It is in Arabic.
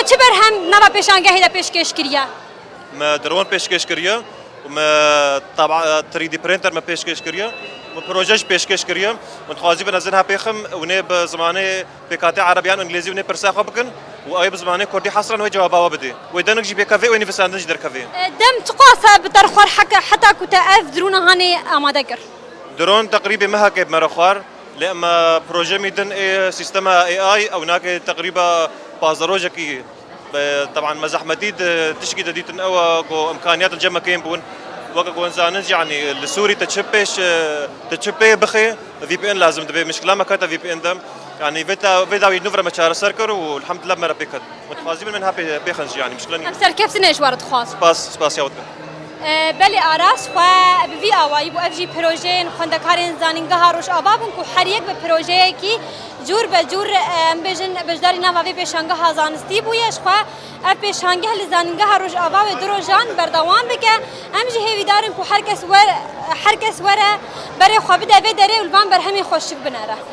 چه برهم نوا پیشانگاهی دا پیشکش کریه؟ ما درون پیشکش کریه و ما طبعا 3D برینتر ما پیشکش کریه و پروژهش پیشکش کریه متخوازی به نظرها پیخم و نه به زمانه بکاته عربیان انگلیزی و نه پرساخ بکن و آیا به زمانه کردی حصرا و جوابا بده و دنگ جی بکافه و نفساندنج در کافه دم تقاسه بترخور حتى كنت درون هاني آماده کر درون تقريبا ما هكا مرخوار لما بروجي ميدن سيستم اي او هناك تقريبا بازروجكي طبعا مزح مديد تشكي ديت او امكانيات الجمع كاين بون وقا زانج يعني السوري تشبي بخي في بي ان لازم تبي مشكله ما كانت في بي ان دم يعني فيتا ينفر ما شهر سركر والحمد لله ما ربيكت متفازين منها بيخنج يعني مشكله امسر كيف سنش وارد خاص سباس يا بله آراس و بی آوایی بو افجی پروژه خواندکارین زانینگاه هاروش آبابون کو هر یک به پروژه کی جور به جور بجن بجداری نواوی پیشانگاه هزانستی بویش خو اف پیشانگاه لزانینگاه هاروش آباب دروجان بردوام بکه امجی هیوی دارن کو هر کس وره بره خو بده و دره ولبان بر همین خوشک بناره